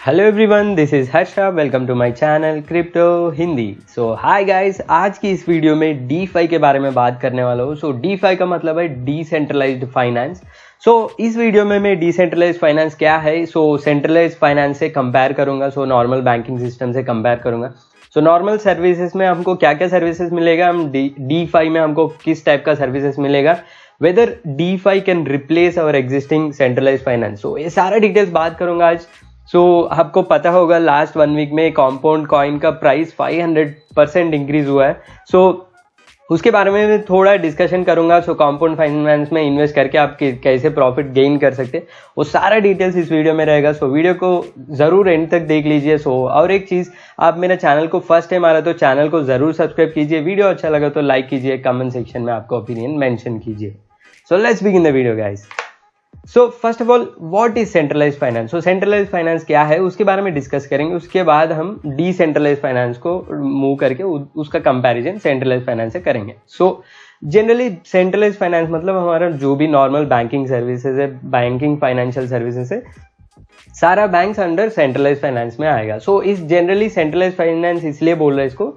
Hello everyone, this is Harsha. Welcome to my channel crypto Hindi. So hi guys, आज की इस video में DeFi के बारे में बात करने वाला हूँ। सो डीफाई का मतलब है डिसेंट्रलाइज्ड फाइनेंस। सो इस वीडियो में मैं डिसेंट्रलाइज्ड फाइनेंस क्या है, सेंट्रलाइज्ड फाइनेंस से कंपेयर करूंगा। नॉर्मल बैंकिंग सिस्टम से कंपेयर करूंगा। नॉर्मल सर्विसेज में हमको क्या क्या सर्विसेज मिलेगा, हम डीफाई में हमको किस टाइप का सर्विसेज मिलेगा, whether DeFi can replace our existing centralised finance. ये सारा डिटेल्स बात करूंगा आज। आपको पता होगा लास्ट 1 वीक में कंपाउंड कॉइन का प्राइस 500% इंक्रीज हुआ है। उसके बारे में मैं थोड़ा डिस्कशन करूंगा। कंपाउंड फाइनेंस में इन्वेस्ट करके आप कैसे प्रॉफिट गेन कर सकते हैं, वो सारा डिटेल्स इस वीडियो में रहेगा। वीडियो को जरूर एंड तक देख लीजिए। और एक चीज, आप मेरे चैनल को फर्स्ट टाइम आ रहा है तो चैनल को जरूर सब्सक्राइब कीजिए। वीडियो अच्छा लगा तो लाइक कीजिए, कमेंट सेक्शन में आपका ओपिनियन मेंशन कीजिए। Let's begin the video guys. First of all, what is centralised finance? Centralised finance क्या है उसके बारे में डिस्कस करेंगे। उसके बाद हम डिसेंट्रलाइज्ड फाइनेंस को मूव करके उसका कंपैरिजन सेंट्रलाइज्ड फाइनेंस से करेंगे। जनरली सेंट्रलाइज्ड फाइनेंस मतलब हमारा जो भी नॉर्मल बैंकिंग सर्विसेज है, बैंकिंग फाइनेंशियल सर्विसेज है, सारा बैंक्स अंडर सेंट्रलाइज्ड फाइनेंस में आएगा। इस जनरली सेंट्रलाइज्ड फाइनेंस इसलिए बोल रहे हैं इसको,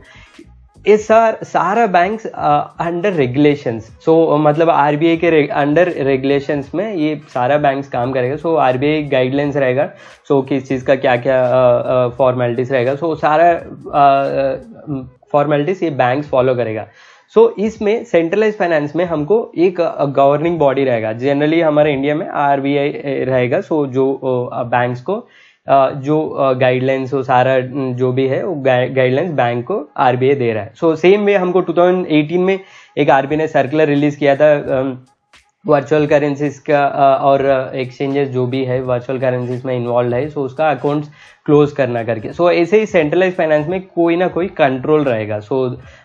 ये सारा बैंक्स अंडर रेगुलेशंस। मतलब आरबीआई के अंडर रेगुलेशंस में ये सारा बैंक्स काम करेगा। आरबीआई गाइडलाइंस रहेगा। किस चीज़ का क्या क्या फॉर्मेलिटीज रहेगा, सारा फॉर्मेलिटीज ये बैंक्स फॉलो करेगा। इसमें सेंट्रलाइज फाइनेंस में हमको एक गवर्निंग बॉडी रहेगा। जनरली हमारे इंडिया में आरबीआई रहेगा। जो बैंक्स को जो गाइडलाइंस हो, सारा जो भी है वो गाइडलाइंस बैंक को आरबीआई दे रहा है। सेम वे हमको 2018 में एक आरबीआई ने सर्कुलर रिलीज किया था वर्चुअल करेंसीज का और एक्सचेंजेस जो भी है वर्चुअल करेंसीज में इन्वॉल्व है, उसका अकाउंट्स क्लोज करना करके। ऐसे ही सेंट्रलाइज फाइनेंस में कोई ना कोई कंट्रोल रहेगा।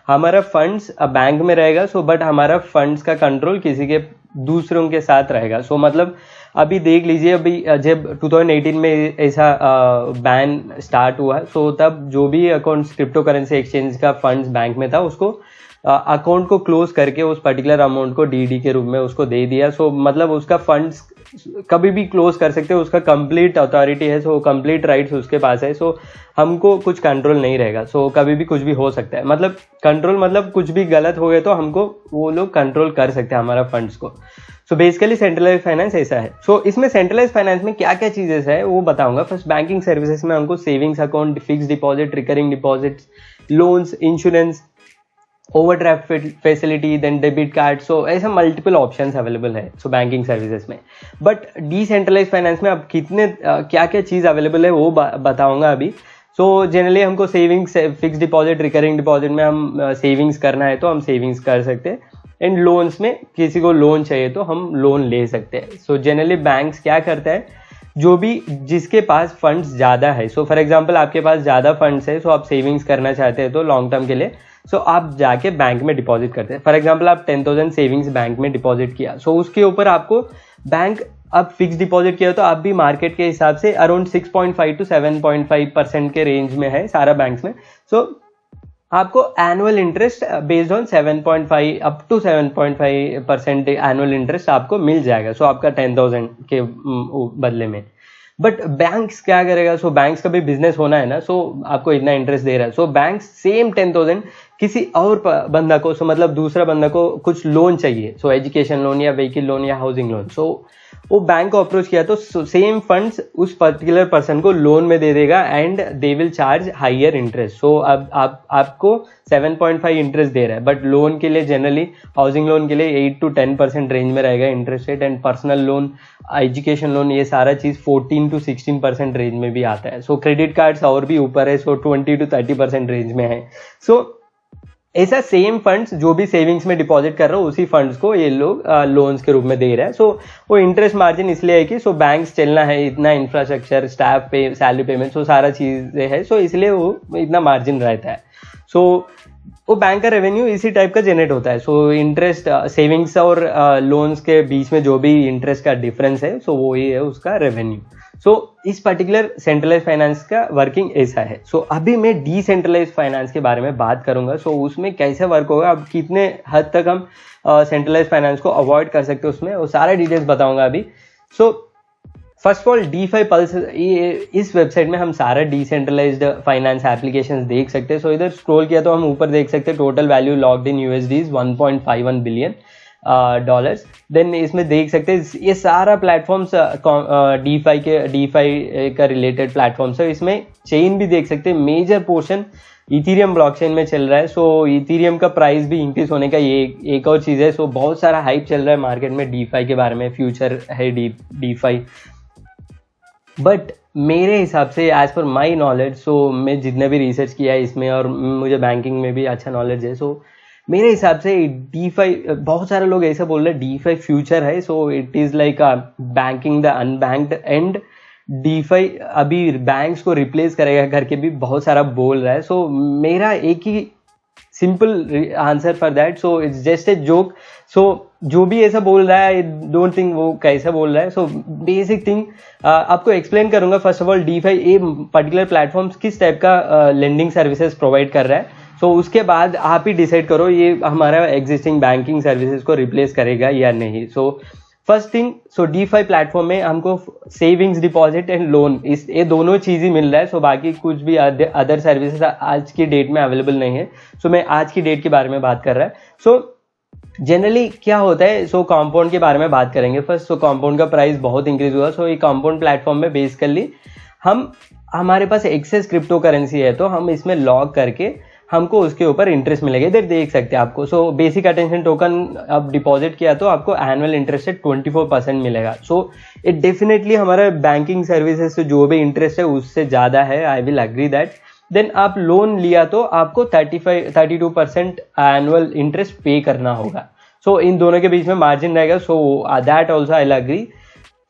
हमारा फंड्स बैंक में रहेगा, बट हमारा फंड्स का कंट्रोल किसी के दूसरों के साथ रहेगा। मतलब अभी देख लीजिए, अभी जब 2018 में ऐसा बैन स्टार्ट हुआ, तब जो भी अकाउंट्स क्रिप्टो करेंसी एक्सचेंज का फंड्स बैंक में था, उसको अकाउंट को क्लोज करके उस पर्टिकुलर अमाउंट को डीडी के रूप में उसको दे दिया। मतलब उसका फंड्स कभी भी क्लोज कर सकते हैं, उसका कंप्लीट अथॉरिटी है, कंप्लीट राइट्स उसके पास है। हमको कुछ कंट्रोल नहीं रहेगा। कभी भी कुछ भी हो सकता है। मतलब कंट्रोल मतलब कुछ भी गलत हो गया तो हमको वो लोग कंट्रोल कर सकते हैं हमारा फंड्स को। बेसिकली सेंट्रलाइज फाइनेंस ऐसा है। इसमें सेंट्रलाइज फाइनेंस में क्या क्या चीजें है वो बताऊंगा। फर्स्ट, बैंकिंग सर्विसेज में हमको savings account, fixed deposit, recurring deposit, loans, insurance, overdraft facility, then debit card. ऐसे मल्टीपल ऑप्शंस अवेलेबल है बैंकिंग सर्विसेज में। बट डिसेंट्रलाइज फाइनेंस में अब कितने क्या क्या चीज अवेलेबल है वो बताऊंगा अभी। जनरली हमको savings, fix deposit, recurring deposit में हम सेविंग्स करना है तो हम सेविंग्स कर सकते हैं। एंड लोन्स में किसी को लोन चाहिए तो हम लोन ले सकते हैं। जनरली बैंक्स क्या करता है, जो भी जिसके पास फंड्स ज़्यादा है, फॉर एग्जांपल आपके पास ज़्यादा फंड्स है, आप सेविंग्स करना चाहते हैं तो लॉन्ग टर्म के लिए, आप जाके बैंक में डिपॉजिट करते हैं। फॉर एग्जांपल आप 10,000 सेविंग्स बैंक में डिपॉजिट किया, उसके ऊपर आपको बैंक अब फिक्स डिपॉजिट किया तो आप भी मार्केट के हिसाब से अराउंड 6.5 to 7.5% के रेंज में है सारा बैंक्स में। आपको annual interest based on 7.5 up to 7.5% annual interest आपको मिल जाएगा। आपका 10,000 के बदले में। बट बैंक्स क्या करेगा, बैंक्स का भी बिजनेस होना है ना, आपको इतना इंटरेस्ट दे रहा है। बैंक्स सेम 10,000 किसी और बंदा को, मतलब दूसरा बंदा को कुछ लोन चाहिए, एजुकेशन लोन या व्हीकल लोन या हाउसिंग लोन, वो बैंक को अप्रोच किया तो सेम फंड्स उस पर्टिकुलर पर्सन को लोन में दे देगा and they will charge higher interest. अब आपको 7.5 इंटरेस्ट दे रहा है, बट लोन के लिए जनरली हाउसिंग लोन के लिए 8 to 10% रेंज में रहेगा interest rate. And personal loan, education loan, ये सारा चीज 14 to 16% रेंज में भी आता है। क्रेडिट कार्ड्स और भी ऊपर है, 20 to 30% रेंज में है। ऐसा सेम फंड्स जो भी सेविंग्स में डिपॉजिट कर रहे हो, उसी फंड्स को ये लोग लोन्स के रूप में दे रहे हैं। वो इंटरेस्ट मार्जिन इसलिए है कि बैंक्स चलना है, इतना इंफ्रास्ट्रक्चर, स्टाफ पे, सैलरी पेमेंट, सारा चीजें है, इसलिए वो इतना मार्जिन रहता है। वो बैंक का रेवेन्यू इसी टाइप का जनरेट होता है। इंटरेस्ट, सेविंग्स और लोन्स के बीच में जो भी इंटरेस्ट का डिफरेंस है, वो ही है उसका रेवेन्यू। इस पर्टिकुलर सेंट्रलाइज फाइनेंस का वर्किंग ऐसा है। अभी मैं डिसेंट्रलाइज फाइनेंस के बारे में बात करूंगा। उसमें कैसे वर्क होगा, अब कितने हद तक हम सेंट्रलाइज फाइनेंस को अवॉइड कर सकते हैं, उसमें वो सारा डिटेल्स बताऊंगा अभी। First of all DeFi pulse, इस वेबसाइट में हम सारा डिसेंट्रलाइज्ड फाइनेंस एप्लीकेशंस देख सकते हैं. सो इधर स्क्रॉल किया तो हम ऊपर देख सकते हैं total value logged in USD 1.51 billion dollars. Then इसमें देख सकते हैं ये सारा प्लेटफॉर्म्स DeFi का रिलेटेड प्लेटफॉर्म्स है. इसमें चेन भी देख सकते हैं, मेजर पोर्शन इथीरियम ब्लॉकचेन में चल रहा है. सो इथीरियम का प्राइस भी इंक्रीज होने का ये एक और चीज़ है. सो बहुत सारा हाइप चल रहा है मार्केट में DeFi के बारे में, फ्यूचर है DeFi. बट मेरे हिसाब से एज पर माई नॉलेज, सो मैं जितने भी रिसर्च किया है इसमें और मुझे बैंकिंग में भी अच्छा नॉलेज है, सो मेरे हिसाब से DeFi, बहुत सारे लोग ऐसे बोल रहे हैं DeFi फ्यूचर है. So it is like banking the unbanked and DeFi अभी बैंक्स को रिप्लेस करेगा करके भी बहुत सारा बोल रहा है. सो मेरा एक ही simple answer for that, so it's just a joke. So जो भी ऐसा बोल रहा है, आई डोंट थिंक वो कैसा बोल रहा है. सो बेसिक थिंग आपको एक्सप्लेन करूंगा. फर्स्ट ऑफ ऑल DeFi ये पर्टिकुलर प्लेटफॉर्म किस टाइप का लेंडिंग सर्विसेज प्रोवाइड कर रहा है. सो उसके बाद आप ही डिसाइड करो ये हमारा एग्जिस्टिंग बैंकिंग सर्विसेज को रिप्लेस करेगा या नहीं. सो फर्स्ट थिंग, सो DeFi प्लेटफॉर्म में हमको सेविंग्स, डिपॉजिट एंड लोन, इस ये दोनों चीज़ ही मिल रहा है. सो बाकी कुछ भी अदर सर्विसेज आज की डेट में अवेलेबल नहीं है. सो मैं आज की डेट के बारे में बात कर रहा है. सो जनरली क्या होता है, सो कंपाउंड के बारे में बात करेंगे फर्स्ट. सो कंपाउंड का प्राइस बहुत इंक्रीज हुआ. सो ये कंपाउंड प्लेटफॉर्म में बेसिकली हमारे पास एक्सेस क्रिप्टो करेंसी है तो हम इसमें लॉग करके हमको उसके ऊपर इंटरेस्ट मिलेगा. इधर देख सकते हैं आपको. सो बेसिक अटेंशन टोकन अब डिपॉजिट किया तो आपको एनुअल इंटरेस्ट से 24% मिलेगा. सो इट डेफिनेटली हमारा बैंकिंग सर्विसेज से जो भी इंटरेस्ट है उससे ज़्यादा है. I will agree that. Then आप लोन लिया तो आपको 32% एनुअल इंटरेस्ट पे करना होगा. सो इन दोनों के बीच में मार्जिन रहेगा. So that also I will agree.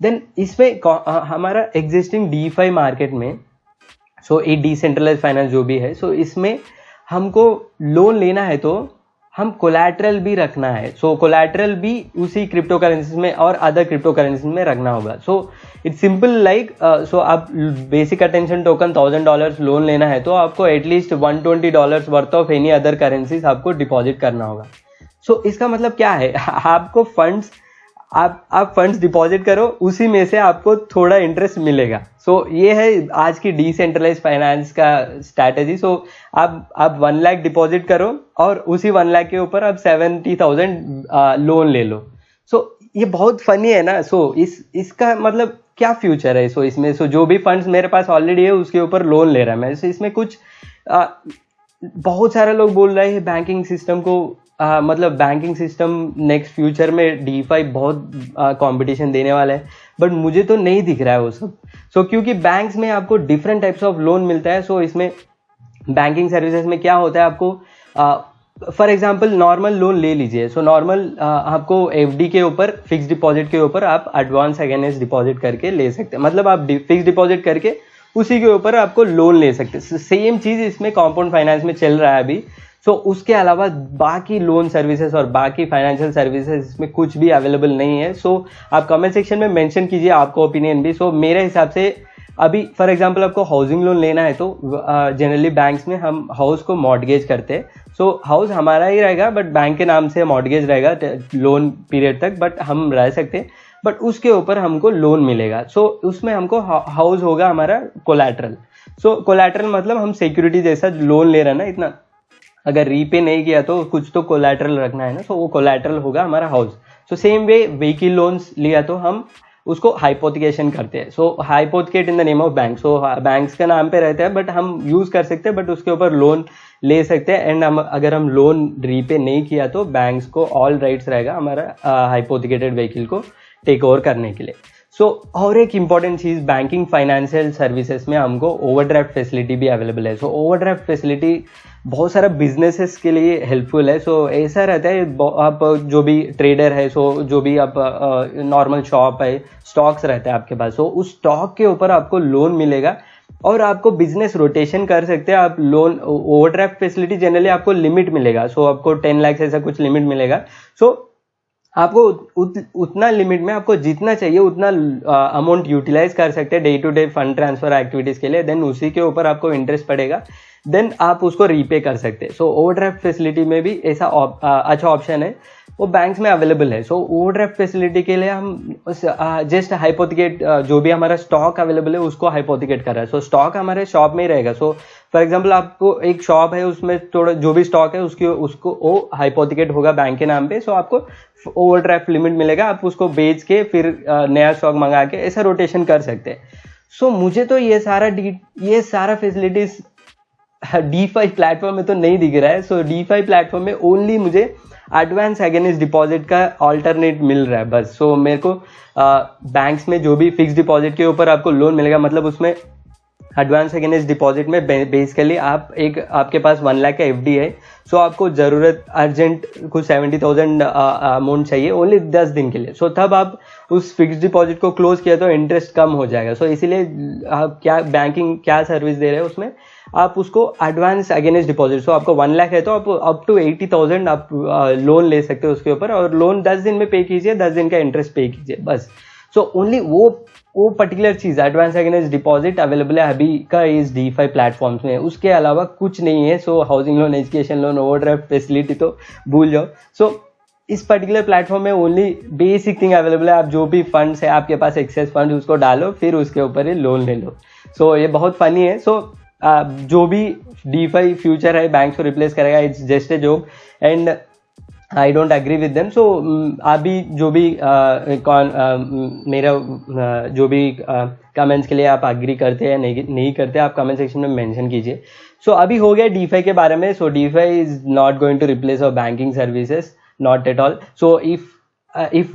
Then इसमें हमारा एग्जिस्टिंग DeFi मार्केट में, सो ये डिसेंट्रलाइज फाइनेंस जो भी है, सो इसमें हमको लोन लेना है तो हम कोलैटरल भी रखना है. सो कोलैटरल भी उसी क्रिप्टो करेंसी में और अदर क्रिप्टो करेंसी में रखना होगा. सो इट्स सिंपल लाइक, सो आप बेसिक अटेंशन टोकन $1000 लोन लेना है तो आपको at least $120 worth of any other currencies आपको डिपॉजिट करना होगा. सो इसका मतलब क्या है, आपको फंड्स आप फंड्स डिपॉजिट करो, उसी में से आपको थोड़ा इंटरेस्ट मिलेगा. सो ये है आज की डिसेंट्रलाइज फाइनेंस का स्ट्रैटेजी. सो आप 1 लाख डिपॉजिट करो और उसी 1 लाख के ऊपर आप 70,000 लोन ले लो. सो ये बहुत फनी है ना. सो इसका मतलब क्या फ्यूचर है. सो इसमें जो भी फंड्स मेरे पास ऑलरेडी है उसके ऊपर लोन ले रहा है मैं. इसमें कुछ बहुत सारे लोग बोल रहे हैं बैंकिंग सिस्टम को, मतलब बैंकिंग सिस्टम नेक्स्ट फ्यूचर में DeFi बहुत कंपटीशन देने वाला है, बट मुझे तो नहीं दिख रहा है वो सब. सो क्योंकि बैंक्स में आपको डिफरेंट टाइप्स ऑफ लोन मिलता है. सो इसमें बैंकिंग सर्विसेज में क्या होता है, आपको फॉर एग्जांपल नॉर्मल लोन ले लीजिए. सो नॉर्मल आपको FD के ऊपर, फिक्स डिपॉजिट के ऊपर आप एडवांस अगेंस्ट डिपॉजिट करके ले सकते हैं. मतलब आप फिक्स डिपॉजिट करके उसी के ऊपर आपको लोन ले सकते हैं. सेम चीज इसमें कंपाउंड फाइनेंस में चल रहा है अभी. सो उसके अलावा बाकी लोन सर्विसेज और बाकी फाइनेंशियल सर्विसेज इसमें कुछ भी अवेलेबल नहीं है. सो आप कमेंट सेक्शन में मेंशन कीजिए आपका ओपिनियन भी. सो मेरे हिसाब से अभी फॉर एग्जांपल आपको हाउसिंग लोन लेना है तो जनरली बैंक्स में हम हाउस को मॉर्टगेज करते हैं. सो हाउस हमारा ही रहेगा बट बैंक के नाम से मॉर्टगेज रहेगा लोन पीरियड तक, बट हम रह सकते हैं, बट उसके ऊपर हमको लोन मिलेगा. सो उसमें हमको हाउस होगा हमारा कोलैटरल. सो कोलैटरल मतलब हम सिक्योरिटी जैसा लोन ले रहे हैं ना, इतना अगर रीपे नहीं किया तो कुछ तो कोलैटरल रखना है ना. सो वो कोलैटरल होगा हमारा house. So same way vehicle loans लिया तो हम उसको हाइपोथिकेशन करते हैं. So hypothecate in the name of bank. So banks के नाम पे रहता है बट हम यूज कर सकते हैं, बट उसके ऊपर लोन ले सकते हैं. एंड अगर हम लोन रीपे नहीं किया तो बैंक्स को ऑल राइट्स रहेगा हमारा हाइपोथिकेटेड व्हीकल को टेक ओवर करने के लिए. सो और एक इंपॉर्टेंट चीज, बैंकिंग फाइनेंशियल सर्विसेज में हमको ओवरड्राफ्ट फैसिलिटी भी अवेलेबल है. सो ओवरड्राफ्ट फैसिलिटी बहुत सारा बिजनेसेस के लिए हेल्पफुल है. सो ऐसा रहता है आप जो भी ट्रेडर है, सो जो भी आप नॉर्मल शॉप है, स्टॉक्स रहता है आपके पास, सो उस स्टॉक के ऊपर आपको लोन मिलेगा और आपको बिजनेस रोटेशन कर सकते हैं आप. लोन ओवरड्राफ्ट फैसिलिटी जनरली आपको लिमिट मिलेगा. सो आपको 10 लाख ऐसा कुछ लिमिट मिलेगा. सो आपको उतना लिमिट में आपको जितना चाहिए उतना अमाउंट यूटिलाइज कर सकते हैं day to day fund transfer activities के लिए. देन उसी के ऊपर आपको इंटरेस्ट पड़ेगा, देन आप उसको रीपे कर सकते हैं. सो ओवरड्राफ्ट फैसिलिटी में भी ऐसा अच्छा ऑप्शन है. वो बैंक्स में अवेलेबल है। सो ओवरड्राफ्ट फैसिलिटी के लिए हम जस्ट हाइपोथिकेट जो भी हमारा स्टॉक अवेलेबल है उसको हाइपोथिकेट कर रहा है। सो स्टॉक हमारे शॉप में ही रहेगा। सो फॉर एग्जांपल आपको एक शॉप है, उसमें थोड़ा जो भी स्टॉक है उसको वो हाइपोथिकेट होगा बैंक के नाम पे। सो आपको ओवरड्राफ्ट लिमिट मिलेगा, आप उसको बेच के फिर नया स्टॉक मंगा के ऐसा रोटेशन कर सकते हैं। सो मुझे तो ये सारा फैसिलिटीज DeFi प्लेटफॉर्म में तो नहीं दिख रहा है। सो DeFi प्लेटफॉर्म में ओनली मुझे एडवांस अगेंस्ट डिपॉजिट का अल्टरनेट मिल रहा है बस। सो मेरे को बैंक्स में जो भी फिक्स डिपॉजिट के ऊपर आपको लोन मिलेगा, मतलब उसमें एडवांस अगेंस्ट डिपॉजिट में बेसिकली आपके पास 1 लाख का FD है। सो आपको जरूरत अर्जेंट कुछ 70,000 अमाउंट चाहिए ओनली 10 दिन के लिए। सो तब आप उस फिक्स डिपॉजिट को क्लोज किया तो इंटरेस्ट कम हो जाएगा। सो इसीलिए आप बैंकिंग क्या सर्विस दे रहे हैं उसमें आप उसको एडवांस अगेंस्ट डिपॉजिट। सो आपको 1 लाख है तो आप अप टू 80,000 आप लोन ले सकते हो उसके ऊपर, और लोन 10 दिन में पे कीजिए, 10 दिन का इंटरेस्ट पे कीजिए बस। सो ओनली वो पर्टिकुलर चीज एडवांस अगेंस्ट डिपॉजिट अवेलेबल है अभी का इस DeFi प्लेटफॉर्म्स में, उसके अलावा कुछ नहीं है। So housing loan, education loan, overdraft facility तो भूल जाओ। सो इस पर्टिकुलर प्लेटफॉर्म में ओनली बेसिक थिंग अवेलेबल है, आप जो भी फंड्स है आपके पास एक्सेस फंड उसको डालो, फिर उसके ऊपर ही लोन ले लो। सो ये बहुत फनी है। सो जो भी DeFi फ्यूचर है बैंक्स को रिप्लेस करेगा, it's just a joke and I don't agree with them. So अभी जो भी मेरा जो भी कमेंट्स के लिए आप एग्री करते हैं नहीं करते, आप कमेंट सेक्शन में मेंशन कीजिए। सो अभी हो गया DeFi के बारे में। So DeFi is not going to replace our banking services, not at all. So if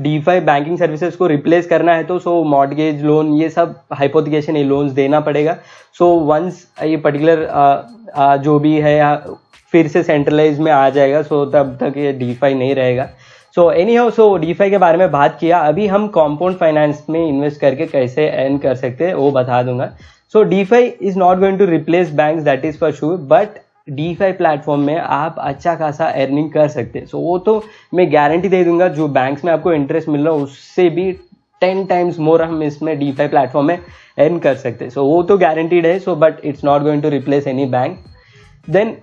DeFi banking services को रिप्लेस करना है तो सो मॉर्टगेज लोन ये सब हाइपोथिकेशन ये लोन्स देना पड़ेगा। सो वंस ये पर्टिकुलर जो भी है फिर से सेंट्रलाइज में आ जाएगा, सो तब तक ये DeFi नहीं रहेगा। सो एनीहाउ, सो DeFi के बारे में बात किया। अभी हम कंपाउंड फाइनेंस में इन्वेस्ट करके कैसे अर्न कर सकते हैं वो बता दूंगा। So DeFi is not going to replace banks, that is for sure, but DeFi platform में आप अच्छा खासा अर्निंग कर सकते हैं। सो वो तो मैं गारंटी दे दूंगा, जो बैंक्स में आपको इंटरेस्ट मिल रहा है उससे भी 10 टाइम्स मोर हम इसमें DeFi प्लेटफॉर्म में अर्न कर सकते हैं। सो वो तो गारंटीड है। So but it's not going to replace any bank. Then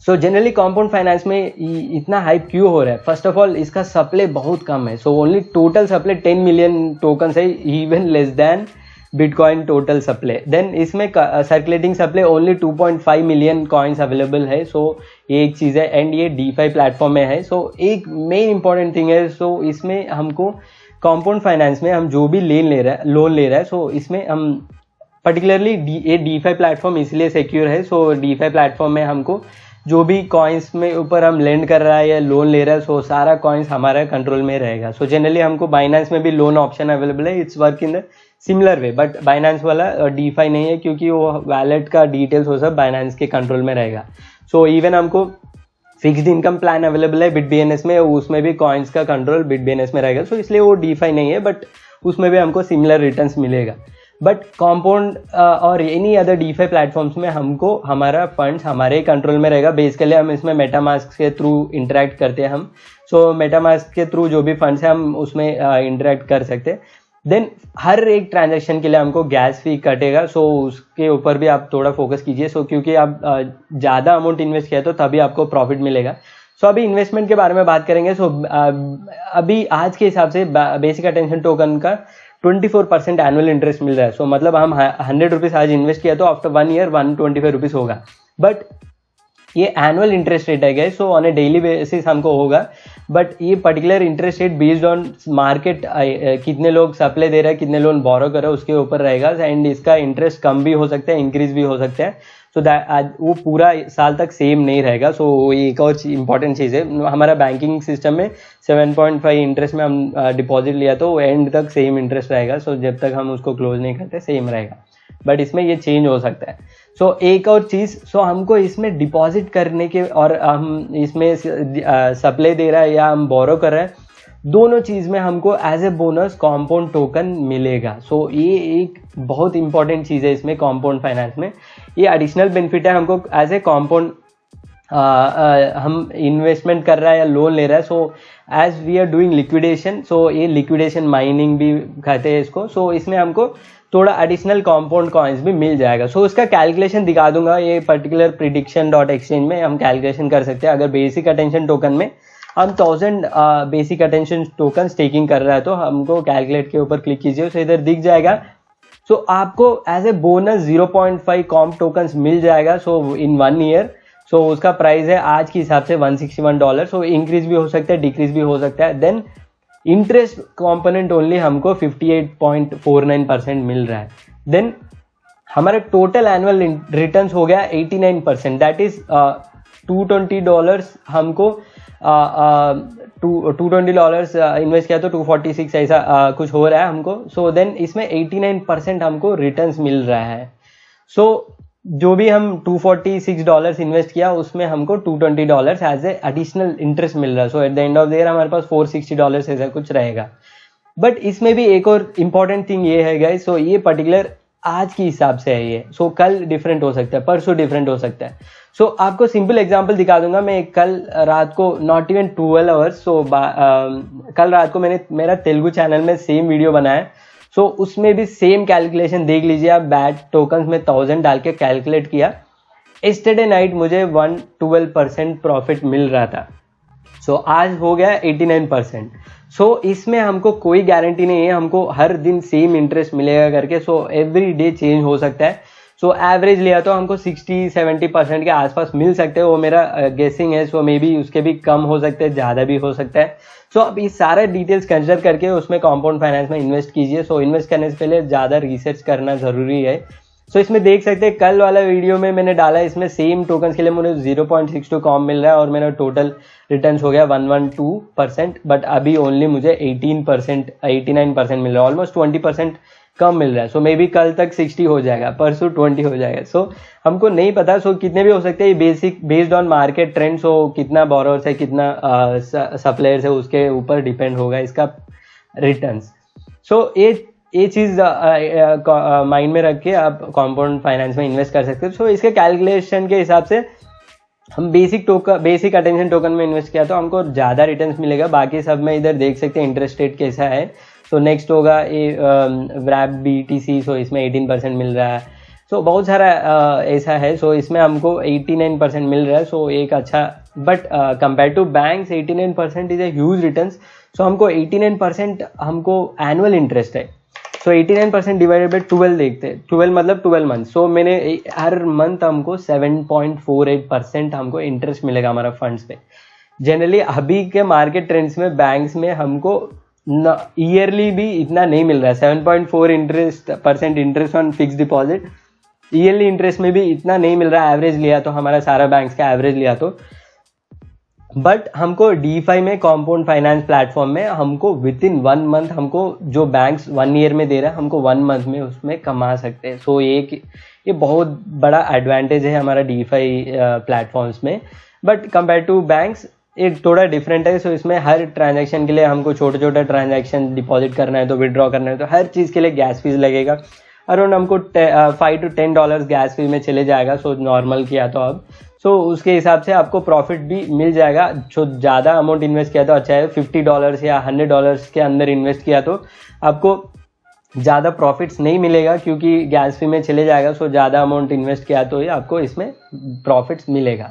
so generally compound finance में इतना हाइप क्यों हो रहा है? फर्स्ट ऑफ ऑल इसका सप्लाई बहुत कम है। So only total supply 10 million tokens है, even less than bitcoin total supply. Then इसमें circulating supply only 2.5 million coins available है। सो ये एक चीज़ है एंड ये DeFi प्लेटफॉर्म में है। सो एक मेन इंपॉर्टेंट थिंग है, सो इसमें हमको कंपाउंड फाइनेंस में हम जो भी लोन ले रहा है, सो इसमें हम पर्टिकुलरली ये DeFi प्लेटफॉर्म इसलिए सिक्योर है। सो DeFi प्लेटफॉर्म में हमको जो भी कॉइन्स में ऊपर हम लेंड कर रहा है या लोन ले रहा है, सो सारा कॉइन्स हमारा कंट्रोल में रहेगा। सो जनरली हमको बाइनेंस में भी लोन ऑप्शन अवेलेबल है, it's work in the similar way, but Binance वाला DeFi नहीं है क्योंकि वो वैलेट का डिटेल्स वो सब बाइनेंस के कंट्रोल में रहेगा। सो इवन हमको फिक्स्ड इनकम प्लान अवेलेबल है BitBNS में, उसमें भी कॉइन्स का कंट्रोल BitBNS में रहेगा। सो इसलिए वो DeFi नहीं है, बट उसमें भी हमको सिमिलर रिटर्न्स मिलेगा। बट कंपाउंड और एनी अदर DeFi प्लेटफॉर्म्स में हमको हमारा फंड्स हमारे कंट्रोल में रहेगा। बेसिकली हम इसमें मेटामास्क के थ्रू इंटरेक्ट करते हैं हम। सो मेटामास्क के थ्रू जो भी फंड्स है हम उसमें इंटरेक्ट कर सकते हैं। देन हर एक ट्रांजैक्शन के लिए हमको गैस फी कटेगा। सो उसके ऊपर भी आप थोड़ा फोकस कीजिए। सो क्योंकि आप ज़्यादा अमाउंट इन्वेस्ट किया तो तभी आपको प्रॉफिट मिलेगा। सो अभी इन्वेस्टमेंट के बारे में बात करेंगे। सो अभी आज के हिसाब से बेसिक अटेंशन टोकन का 24% एनुअल इंटरेस्ट मिल रहा है। सो मतलब हम 100 रुपीज़ आज इन्वेस्ट किया तो आफ्टर 1 ईयर 125 रुपीज़ होगा। बट ये एनुअल इंटरेस्ट रेट है gas, so on A daily basis हमको होगा। बट ये particular interest rate based on market, कितने लोग सप्लाई दे रहे हैं, कितने लोग बोरो कर रहे हैं उसके ऊपर रहेगा। एंड इसका इंटरेस्ट कम भी हो सकता है, इंक्रीज भी हो सकता है। सो वो पूरा साल तक सेम नहीं रहेगा। सो एक और इंपॉर्टेंट चीज़ है, हमारा बैंकिंग सिस्टम में 7.5 इंटरेस्ट में हम डिपॉजिट लिया तो एंड तक सेम इंटरेस्ट रहेगा। सो जब तक हम उसको क्लोज नहीं करते सेम रहेगा, बट इसमें ये चेंज हो सकता है। सो एक और चीज़, सो हमको इसमें डिपॉजिट करने के और हम इसमें सप्लाई दे रहा है या हम बोरो कर रहे हैं, दोनों चीज़ में हमको as a bonus compound token मिलेगा। सो ये एक बहुत इंपॉर्टेंट चीज़ है इसमें कंपाउंड फाइनेंस में। ये एडिशनल बेनिफिट है हमको एज ए कंपाउंड, हम इन्वेस्टमेंट कर रहा है या लोन ले रहा है। So as we are doing liquidation, so ये लिक्विडेशन माइनिंग भी कहते हैं इसको। सो इसमें हमको थोड़ा एडिशनल कंपाउंड कॉइन्स भी मिल जाएगा। सो उसका कैलकुलेशन दिखा दूंगा, ये पर्टिकुलर prediction.exchange में हम कैलकुलेशन कर सकते हैं। अगर बेसिक अटेंशन टोकन में हम 1000 बेसिक अटेंशन टोकन स्टेकिंग कर रहा है, तो हमको कैलकुलेट के ऊपर क्लिक कीजिए, तो इधर दिख जाएगा। सो आपको as a bonus 0.5 comp tokens मिल जाएगा, सो इन 1 ईयर। सो उसका प्राइस है आज के हिसाब से $161। सो इंक्रीज भी हो सकता है, डिक्रीज भी हो सकता है। देन इंटरेस्ट कॉम्पोनेंट ओनली हमको 58.49% मिल रहा है। देन हमारा टोटल एनुअल रिटर्न्स हो गया 89%, दैट इज $220 हमको $220 इन्वेस्ट किया तो 246 ऐसा कुछ हो रहा है हमको। सो देन इसमें 89% हमको रिटर्न्स मिल रहा है। सो जो भी हम $246 इन्वेस्ट किया उसमें हमको $220 एज ए एडिशनल इंटरेस्ट मिल रहा है। So at the end of the year हमारे पास $460 ऐसा कुछ रहेगा। बट इसमें भी एक और इम्पॉर्टेंट थिंग ये है गाइस, सो ये पर्टिकुलर आज के हिसाब से है ये। सो कल डिफरेंट हो सकता है, परसों डिफरेंट हो सकता है। सो आपको सिंपल एग्जांपल दिखा दूंगा। मैं कल रात को नॉट इवन 12 आवर्स, सो कल रात को मैंने मेरा तेलुगु चैनल में सेम वीडियो बनाया। सो उसमें भी सेम कैलकुलेशन देख लीजिए आप, बैट टोकन्स में 1000 डाल के कैलकुलेट किया। यस्टरडे नाइट मुझे 112% प्रॉफिट मिल रहा था। सो आज हो गया 89%। सो इसमें हमको कोई गारंटी नहीं है हमको हर दिन सेम इंटरेस्ट मिलेगा करके। सो एवरी डे चेंज हो सकता है। सो एवरेज लिया तो हमको 60-70% के आसपास मिल सकते हैं, वो मेरा गेसिंग है। सो मे बी उसके भी कम हो सकते हैं, ज़्यादा भी हो सकता है। सो अब ये सारे डिटेल्स कंसिडर करके उसमें कंपाउंड फाइनेंस में इन्वेस्ट कीजिए। सो इन्वेस्ट करने से पहले ज़्यादा रिसर्च करना ज़रूरी है। सो इसमें देख सकते हैं कल वाला वीडियो में मैंने डाला, इसमें सेम टोकन्स के लिए मुझे 0.62 कॉम मिल रहा है और मेरा टोटल रिटर्न्स हो गया 112%। बट अभी ओनली मुझे 89% मिल रहा है, ऑलमोस्ट 20% कम मिल रहा है। सो मे बी कल तक 60 हो जाएगा, परसों 20 हो जाएगा। सो हमको नहीं पता। सो कितने भी हो सकते हैं, बेस्ड ऑन मार्केट ट्रेंड। सो कितना बोरोवर्स है, कितना सप्लायर्स है, उसके ऊपर डिपेंड होगा इसका रिटर्न्स। सो ये चीज़ माइंड में रख के आप कंपाउंड फाइनेंस में इन्वेस्ट कर सकते हो। सो इसके कैलकुलेशन के हिसाब से हम बेसिक अटेंशन टोकन में इन्वेस्ट किया तो हमको ज़्यादा रिटर्न्स मिलेगा। बाकी सब में इधर देख सकते हैं इंटरेस्ट रेट कैसा है। सो नेक्स्ट होगा ये व्रैप BTC। सो इसमें 18% मिल रहा है। सो बहुत सारा ऐसा है। सो इसमें हमको 89% मिल रहा है। सो एक अच्छा, but compare to banks 89% is a huge returns. So हमको 89% हमको एनुअल इंटरेस्ट है। सो 89% डिवाइडेड बाई 12 देखते हैं, 12 मतलब 12 मंथ। सो मैंने हर मंथ हमको 7.48% हमको इंटरेस्ट मिलेगा हमारा फंड्स पे। जनरली अभी के मार्केट ट्रेंड्स में बैंक्स में हमको ईयरली भी इतना नहीं मिल रहा है। 7.4% interest on fix deposit, yearly interest में भी इतना नहीं मिल रहा है। एवरेज लिया तो हमारा सारा बैंक्स का एवरेज लिया तो, बट हमको DeFi में कंपाउंड फाइनेंस प्लेटफॉर्म में हमको विद इन 1 मंथ हमको जो बैंक्स 1 ईयर में दे रहा है हमको 1 मंथ में उसमें कमा सकते हैं। सो ये बहुत बड़ा एडवांटेज है हमारा DeFi प्लेटफॉर्म्स में। बट कंपेयर टू बैंक्स एक थोड़ा डिफरेंट है। सो इसमें हर ट्रांजैक्शन के लिए हमको छोटे ट्रांजैक्शन डिपॉजिट करना है तो विड्रॉ करना है तो हर चीज़ के लिए गैस फीस लगेगा। अराउंड हमको $5 to $10 गैस फी में चले जाएगा। सो नॉर्मल किया तो अब सो उसके हिसाब से आपको प्रॉफिट भी मिल जाएगा। जो ज़्यादा अमाउंट इन्वेस्ट किया तो अच्छा है, $50 या $100 के अंदर इन्वेस्ट किया तो आपको ज़्यादा प्रॉफिट्स नहीं मिलेगा क्योंकि गैस फी में चले जाएगा। सो ज़्यादा अमाउंट इन्वेस्ट किया तो ही आपको इसमें प्रॉफिट्स मिलेगा।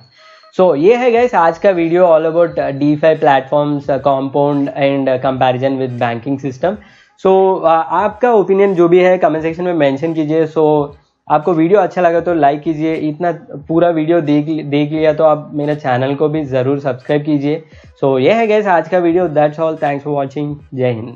सो ये है गाइस आज का video all about DeFi platforms, compound and comparison with banking system. So आपका ओपिनियन जो भी है कमेंट सेक्शन में मेंशन कीजिए। सो आपको वीडियो अच्छा लगा तो लाइक कीजिए। इतना पूरा वीडियो देख लिया तो आप मेरे चैनल को भी ज़रूर सब्सक्राइब कीजिए। सो ये है गाइस आज का video. That's all, thanks for watching. जय हिंद।